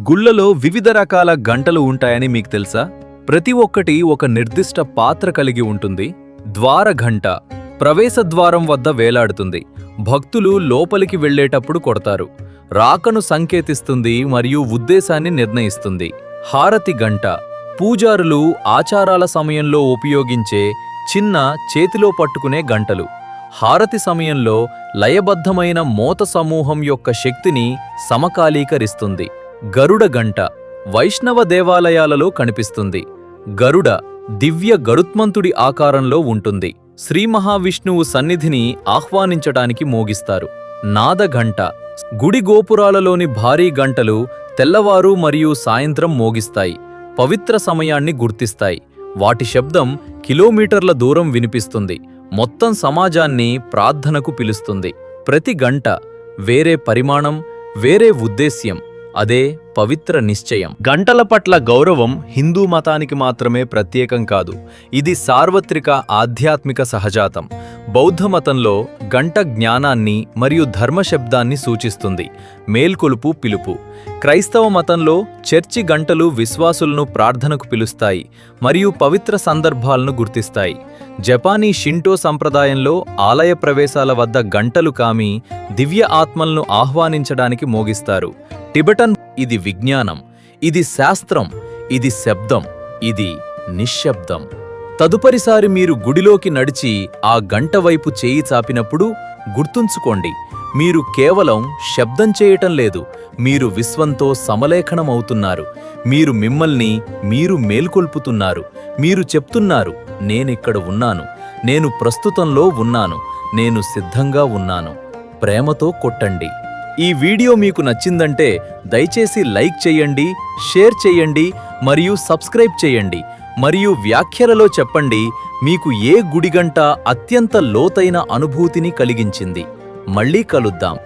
గుళ్ళలో వివిధ రకాల గంటలు ఉంటాయని మీకు తెలుసా? ప్రతి ఒక్కటి ఒక నిర్దిష్ట పాత్ర కలిగి ఉంటుంది. ద్వార ఘంట ప్రవేశ ద్వారం వద్ద వేలాడుతుంది. భక్తులు లోపలికి వెళ్ళేటప్పుడు కొడతారు. రాకను సంకేతిస్తుంది మరియు ఉద్దేశాన్ని నిర్ణయిస్తుంది. హారతి గంట పూజారులు ఆచారాల సమయంలో ఉపయోగించే చిన్న చేతిలో పట్టుకునే గంటలు. హారతి సమయంలో లయబద్ధమైన మోత సమూహం యొక్క శక్తిని సమకాలీకరిస్తుంది. గరుడ గంట వైష్ణవ దేవాలయాలలో కనిపిస్తుంది. గరుడ దివ్య గరుత్మంతుడి ఆకారంలో ఉంటుంది. శ్రీ మహావిష్ణువు సన్నిధిని ఆహ్వానించటానికి మోగిస్తారు. నాదఘంట గుడి గోపురాలలోని భారీ గంటలు తెల్లవారు మరియు సాయంత్రం మోగిస్తాయి. పవిత్ర సమయాన్ని గుర్తిస్తాయి. వాటి శబ్దం కిలోమీటర్ల దూరం వినిపిస్తుంది. మొత్తం సమాజాన్ని ప్రార్థనకు పిలుస్తుంది. ప్రతి గంట వేరే పరిమాణం, వేరే ఉద్దేశ్యం. అదే పవిత్ర నిశ్చయం. గంటల పట్ల గౌరవం హిందూ మతానికి మాత్రమే ప్రత్యేకం కాదు. ఇది సార్వత్రిక ఆధ్యాత్మిక సహజాతం. బౌద్ధ మతంలో గంట జ్ఞానాన్ని మరియు ధర్మశబ్దాన్ని సూచిస్తుంది. మేల్కొలుపు పిలుపు. క్రైస్తవ మతంలో చర్చి గంటలు విశ్వాసులను ప్రార్థనకు పిలుస్తాయి మరియు పవిత్ర సందర్భాలను గుర్తిస్తాయి. జపానీ షింటో సంప్రదాయంలో ఆలయ ప్రవేశాల వద్ద గంటలు కామి దివ్య ఆత్మలను ఆహ్వానించడానికి మోగిస్తారు. టిబెటన్ ఇది విజ్ఞానం, ఇది శాస్త్రం, ఇది శబ్దం, ఇది నిశ్శబ్దం. తదుపరిసారి మీరు గుడిలోకి నడిచి ఆ గంట వైపు చేయి చాపినప్పుడు గుర్తుంచుకోండి, మీరు కేవలం శబ్దం చేయటం లేదు, మీరు విశ్వంతో సమలేఖనమవుతున్నారు. మీరు మిమ్మల్ని మీరు మేల్కొల్పుతున్నారు. మీరు చెప్తున్నారు, నేనిక్కడ ఉన్నాను, నేను ప్రస్తుతంలో ఉన్నాను, నేను సిద్ధంగా ఉన్నాను. ప్రేమతో కొట్టండి. ఈ వీడియో మీకు నచ్చిందంటే దయచేసి లైక్ చేయండి, షేర్ చేయండి మరియు సబ్స్క్రైబ్ చేయండి. మరియు వ్యాఖ్యలలో చెప్పండి మీకు ఏ గుడిగంట అత్యంత లోతైన అనుభూతిని కలిగించింది. మళ్ళీ కలుద్దాం.